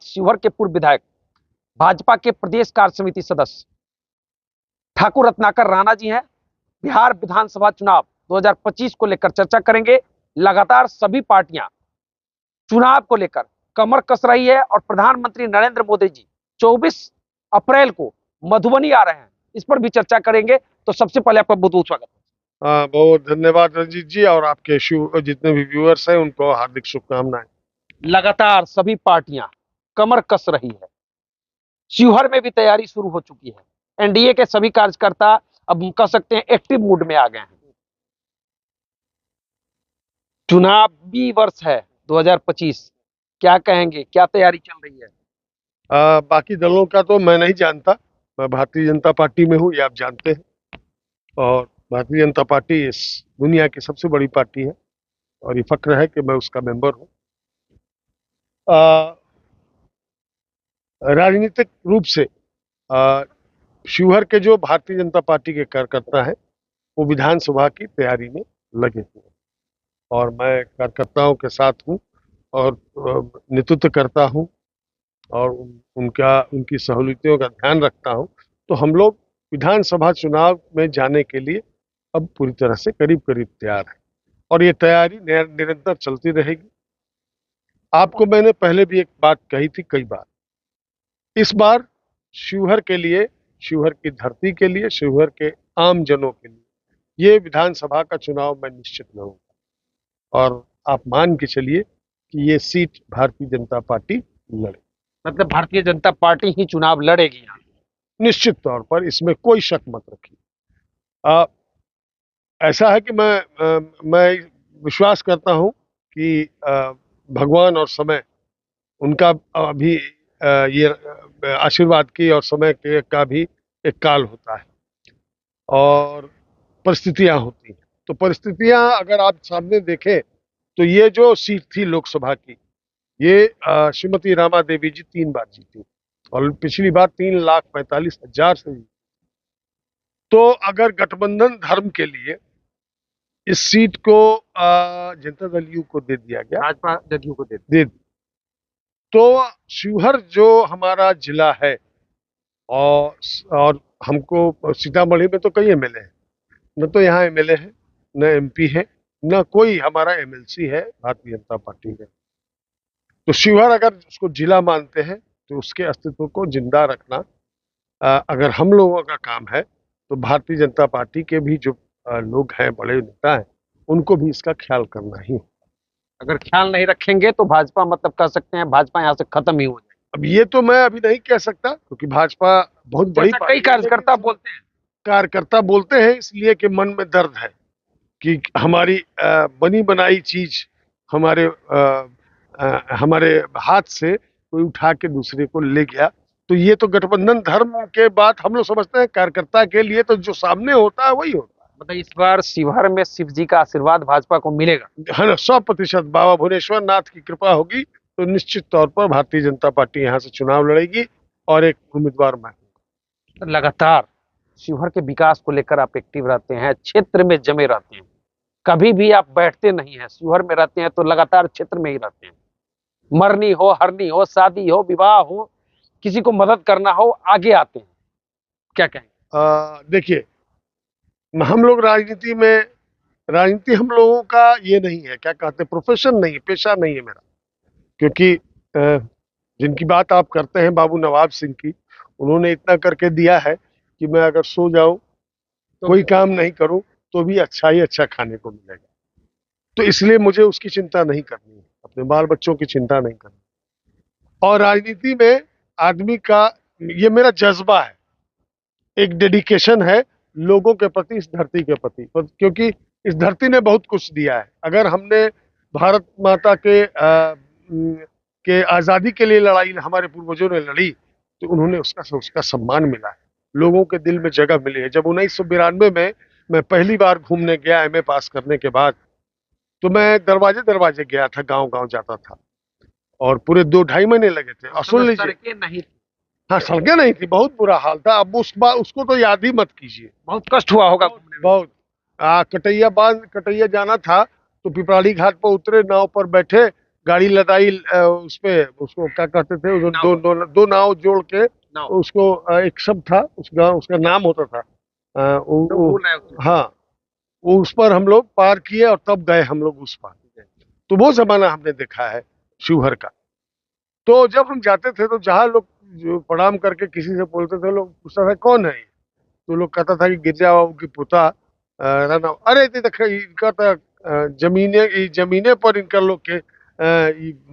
शिवहर के पूर्व विधायक, भाजपा के प्रदेश कार्य समिति सदस्य ठाकुर रत्नाकर राणा जी हैं। बिहार विधानसभा चुनाव 2025 को लेकर चर्चा करेंगे। लगातार सभी पार्टियां चुनाव को लेकर कमर कस रही है और प्रधानमंत्री नरेंद्र मोदी जी 24 अप्रैल को मधुबनी आ रहे हैं, इस पर भी चर्चा करेंगे। तो सबसे पहले आपका बहुत बहुत स्वागत है। बहुत धन्यवाद रंजीत जी, और आपके जितने भी व्यूअर्स हैं उनको हार्दिक शुभकामनाएं। लगातार सभी पार्टियां कमर कस रही है, शिवहर में भी तैयारी शुरू हो चुकी है। एनडीए के सभी कार्यकर्ता अब कह सकते हैं एक्टिव मूड में आ गए हैं। चुनावी वर्ष है 2025, क्या कहेंगे, क्या तैयारी चल रही है? बाकी दलों का तो मैं नहीं जानता, मैं भारतीय जनता पार्टी में हूँ, ये आप जानते हैं, और भारतीय जनता पार्टी इस दुनिया की सबसे बड़ी पार्टी है और ये फक्र है कि मैं उसका मेंबर हूँ। राजनीतिक रूप से शिवहर के जो भारतीय जनता पार्टी के कार्यकर्ता हैं वो विधानसभा की तैयारी में लगे हुए हैं और मैं कार्यकर्ताओं के साथ हूँ और नेतृत्व करता हूँ और उनकी सहूलियतों का ध्यान रखता हूँ। तो हम लोग विधानसभा चुनाव में जाने के लिए अब पूरी तरह से करीब करीब तैयार है और ये तैयारी निरंतर चलती रहेगी। आपको मैंने पहले भी एक बात कही थी कई बार, इस बार शिवहर के लिए, शिवहर की धरती के लिए, शिवहर के आम जनों के लिए ये विधानसभा का चुनाव मैं निश्चित लड़ूंगा और आप मान के चलिए कि ये सीट भारतीय जनता पार्टी लड़े। मतलब भारतीय जनता पार्टी ही चुनाव लड़ेगी यहाँ? निश्चित तौर पर, इसमें कोई शक मत रखिए। ऐसा है कि मैं विश्वास करता हूं कि भगवान और समय उनका अभी ये आशीर्वाद की और समय का भी एक काल होता है और परिस्थितियां होती हैं। तो परिस्थितियां अगर आप सामने देखें तो ये जो सीट थी लोकसभा की, ये श्रीमती रामा देवी जी 3 बार जीती और पिछली बार 3,45,000 से जीती। तो अगर गठबंधन धर्म के लिए इस सीट को जनता दल यू को दे दिया गया, भाजपा जदयू को दे तो शिवहर जो हमारा जिला है और हमको सीतामढ़ी में तो कई एमएलए हैं, न तो यहाँ एमएलए है, न एमपी है, न कोई हमारा एमएलसी है भारतीय जनता पार्टी में। तो शिवहर अगर उसको जिला मानते हैं तो उसके अस्तित्व को जिंदा रखना अगर हम लोगों का काम है तो भारतीय जनता पार्टी के भी जो लोग हैं, बड़े नेता हैं, उनको भी इसका ख्याल करना ही है। अगर ख्याल नहीं रखेंगे तो भाजपा, मतलब कह सकते हैं भाजपा यहाँ से खत्म ही हो जाए। अब ये तो मैं अभी नहीं कह सकता क्योंकि भाजपा बहुत बड़ी कई कार्यकर्ता बोलते हैं, कार्यकर्ता बोलते हैं इसलिए कि मन में दर्द है कि हमारी बनी बनाई चीज हमारे हाथ से कोई उठा के दूसरे को ले गया। तो ये तो गठबंधन धर्म के बात हम लोग समझते हैं, कार्यकर्ता के लिए तो जो सामने होता है वही होता है। मतलब इस बार शिवहर में शिव जी का आशीर्वाद भाजपा को मिलेगा? है ना, 100% बाबा भुवनेश्वर नाथ की कृपा होगी तो निश्चित तौर पर भारतीय जनता पार्टी यहाँ से चुनाव लड़ेगी और एक उम्मीदवार मैं हूँ। लगातार शिवहर के विकास को लेकर आप एक्टिव रहते हैं, क्षेत्र में जमे रहते हैं, कभी भी आप बैठते नहीं हैं, शिवहर में रहते हैं तो लगातार क्षेत्र में ही रहते हैं। मरनी हो, हरनी हो, शादी हो, विवाह हो, किसी को मदद करना हो, आगे आते हैं। क्या कहें? देखिए, हम लोग राजनीति हम लोगों का ये नहीं है, क्या कहते हैं, प्रोफेशन नहीं है, पेशा नहीं है मेरा। क्योंकि जिनकी बात आप करते हैं बाबू नवाब सिंह की, उन्होंने इतना करके दिया है कि मैं अगर सो जाऊं तो कोई काम नहीं करूं तो भी अच्छा ही अच्छा खाने को मिलेगा। तो इसलिए मुझे उसकी चिंता नहीं करनी है, अपने बाल बच्चों की चिंता नहीं करनी। और राजनीति में आदमी का ये मेरा जज्बा है, एक डेडिकेशन है लोगों के प्रति, इस धरती के प्रति, क्योंकि इस धरती ने बहुत कुछ दिया है। अगर हमने भारत माता के आजादी के लिए लड़ाई हमारे पूर्वजों ने लड़ी तो उन्होंने उसका सम्मान मिला है, लोगों के दिल में जगह मिली है। जब 1992 में मैं पहली बार घूमने गया एमए पास करने के बाद, तो मैं दरवाजे दरवाजे गया था, गांव गांव जाता था और पूरे 2-2.5 महीने लगे थे। और सुन लीजिए, सड़कें नहीं, हाँ सड़कें नहीं थी, बहुत बुरा हाल था। अब उसको तो याद ही मत कीजिए, बहुत कष्ट हुआ होगा घूमने में। बहुत कटैया जाना था तो पिपराड़ी घाट पर उतरे, नाव पर बैठे गाड़ी लदाई उस पे उसको क्या कहते थे, जो दो नाव जोड़ के उसको एक शब्द था उसका उसका नाम होता था, हाँ, उस पर हम लोग पार किए और तब गए हम लोग उस पार। तो वो जमाना हमने देखा है शिवहर का। तो जब हम जाते थे तो जहाँ लोग जो प्रणाम करके किसी से बोलते थे, लोग पूछता था कौन है ये, तो लोग कहता था कि गिरजा बाबू की पुता राणा। अरे ते देख इनका तो जमीने पर इनका लोग के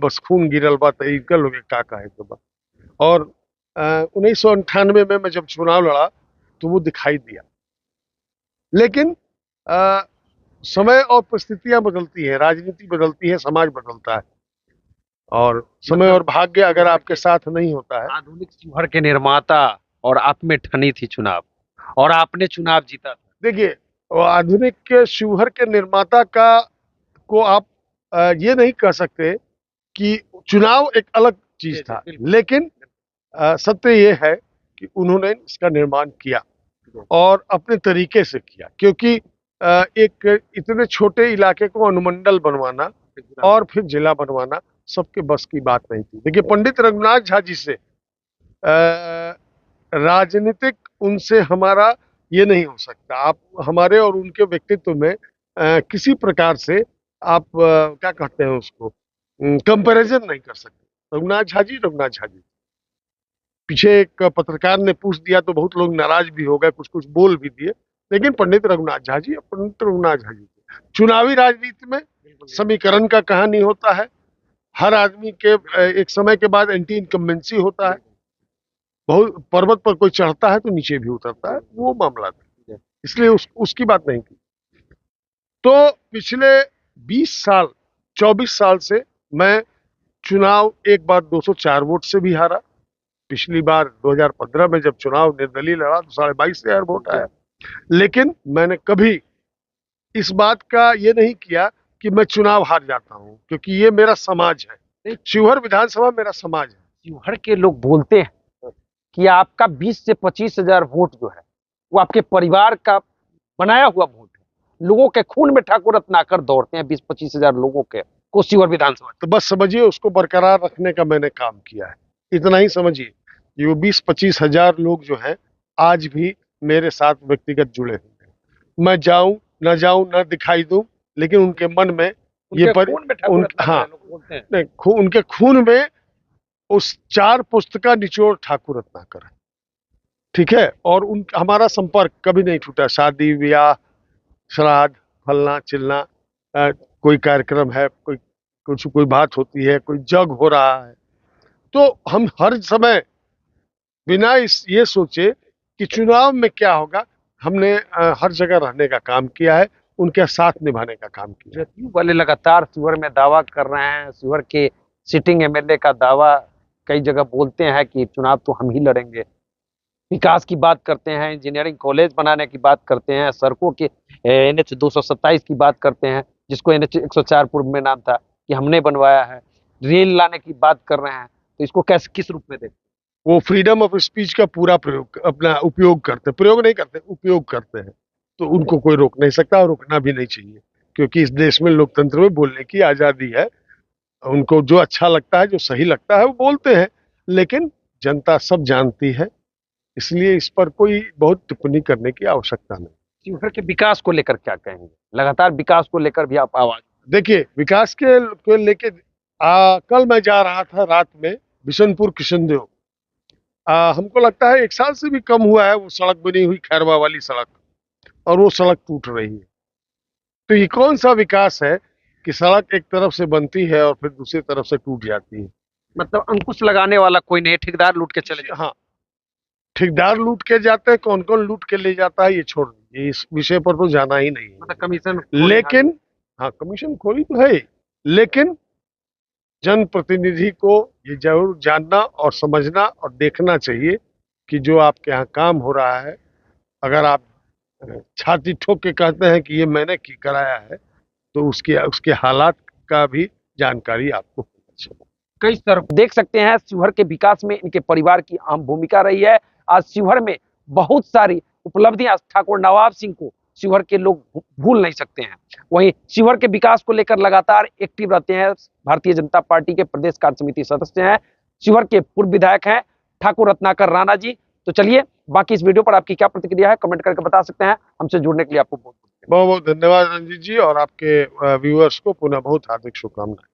बस खून गिरल बा, तो इनका लोग के का है तो बा। और 1998 में मैं जब चुनाव लड़ा तो वो दिखाई दिया। लेकिन अ, समय और परिस्थितियां बदलती है, राजनीति बदलती है, समाज बदलता है, और समय और भाग्य अगर आपके साथ नहीं होता है। आधुनिक शिवहर के निर्माता और आप में ठनी थी चुनाव, और आपने चुनाव जीता था। देखिए, वो आधुनिक के शिवहर के निर्माता का को आप ये नहीं कह सकते कि चुनाव एक अलग चीज था, लेकिन सत्य ये है कि उन्होंने इसका निर्माण किया और अपने तरीके से किया, क्योंकि एक इतने छोटे इलाके को अनुमंडल बनवाना और फिर जिला बनवाना सबके बस की बात नहीं थी। देखिए, पंडित रघुनाथ झा जी से राजनीतिक उनसे हमारा ये नहीं हो सकता। आप हमारे और उनके व्यक्तित्व में किसी प्रकार से आप क्या कहते हैं उसको, कंपैरिजन नहीं कर सकते। रघुनाथ झा जी रघुनाथ झा जी। पीछे एक पत्रकार ने पूछ दिया तो बहुत लोग नाराज भी हो गए, कुछ कुछ बोल भी दिए, लेकिन पंडित रघुनाथ झा जी पंडित रघुनाथ झा जी। चुनावी राजनीति में समीकरण का कहानी होता है। हर आदमी के एक समय के बाद एंटी इनकम्बेंसी होता है। बहुत पर्वत पर कोई चढ़ता है तो नीचे भी उतरता है, वो मामला था, इसलिए उसकी बात नहीं की। तो पिछले 20 साल 24 साल से मैं चुनाव एक बार 204 वोट से भी हारा। पिछली बार 2015 में जब चुनाव निर्दलीय लड़ा तो 22,500 वोट आया। लेकिन मैंने कभी इस बात का ये नहीं किया कि मैं चुनाव हार जाता हूं, क्योंकि ये मेरा समाज है। शिवहर विधानसभा मेरा समाज है। शिवहर के लोग बोलते हैं कि आपका 20 से 25,000 वोट जो है वो आपके परिवार का बनाया हुआ वोट है। लोगों के खून में ठाकुर रत्नाकर दौड़ते हैं, 20-25,000 लोगों के को शिवहर विधानसभा। तो बस समझिए उसको बरकरार रखने का मैंने काम किया है, इतना ही समझिए कि वो 20-25 हजार लोग जो हैं आज भी मेरे साथ व्यक्तिगत जुड़े हुए हैं। मैं जाऊं न दिखाई दूं, लेकिन उनके मन में ये हाँ, उनके खून में उस 4 पुस्तका निचोड़ ठाकुर रत्नाकर है, ठीक है। और उन हमारा संपर्क कभी नहीं टूटा। शादी ब्याह श्राद्ध फलना चिलना, कोई कार्यक्रम है, कोई बात होती है, कोई जग हो रहा है, तो हम हर समय बिना ये सोचे कि चुनाव में क्या होगा, हमने हर जगह रहने का काम किया है, उनके साथ निभाने का काम किया है। जदयू वाले लगातार शिवहर में दावा कर रहे हैं, शिवहर के सिटिंग एमएलए का दावा कई जगह बोलते हैं कि चुनाव तो हम ही लड़ेंगे। विकास की बात करते हैं, इंजीनियरिंग कॉलेज बनाने की बात करते हैं, सड़कों के NH 227 की बात करते हैं, जिसको NH 104 पूर्व में नाम था, कि हमने बनवाया है। रेल लाने की बात कर रहे हैं, तो इसको कैसे किस रूप में देखते हैं? वो फ्रीडम ऑफ स्पीच का पूरा उपयोग करते, प्रयोग नहीं करते, उपयोग करते हैं। तो उनको कोई रोक नहीं सकता और रोकना भी नहीं चाहिए, क्योंकि इस देश में लोकतंत्र में बोलने की आजादी है। उनको जो अच्छा लगता है, जो सही लगता है वो बोलते हैं, लेकिन जनता सब जानती है, इसलिए इस पर कोई बहुत टिप्पणी करने की आवश्यकता नहीं। शिवहर के विकास को लेकर क्या कहेंगे? लगातार विकास को लेकर भी आप आवाज। देखिए, विकास के लेके कल मैं जा रहा था रात में बिशनपुर किशनदेव। हमको लगता है 1 साल से भी कम हुआ है वो सड़क बनी हुई, खैरवा वाली सड़क, और वो सड़क टूट रही है। तो ये कौन सा विकास है कि सड़क एक तरफ से बनती है और फिर दूसरी तरफ से टूट जाती है? मतलब अंकुश लगाने वाला कोई नहीं, ठेकेदार लूट के चले जाते। हाँ, ठेकेदार लूट के जाते हैं, कौन कौन लूट के ले जाता है ये छोड़ दीजिए, इस विषय पर तो जाना ही नहीं है। मतलब कमीशन, लेकिन हाँ, कमीशन खोरी तो है, लेकिन जनप्रतिनिधि को ये जरूर जानना और समझना और देखना चाहिए कि जो आपके यहाँ काम हो रहा है, अगर आप छाती ठोक के कहते हैं कि ये मैंने कराया है, तो उसके हालात का भी जानकारी आपको होनी चाहिए। कई तरफ देख सकते हैं शिवहर के विकास में इनके परिवार की अहम भूमिका रही है। आज शिवहर में बहुत सारी उपलब्धियां ठाकुर नवाब सिंह को शिवहर के लोग भूल नहीं सकते हैं। वहीं शिवहर के विकास को लेकर लगातार एक्टिव रहते हैं भारतीय जनता पार्टी के प्रदेश कार्य समिति सदस्य हैं, शिवहर के पूर्व विधायक हैं ठाकुर रत्नाकर राणा जी। तो चलिए, बाकी इस वीडियो पर आपकी क्या प्रतिक्रिया है कमेंट करके बता सकते हैं। हमसे जुड़ने के लिए आपको बहुत बहुत धन्यवाद रंजीत जी, और आपके व्यूअर्स को पुनः बहुत हार्दिक शुभकामनाएं।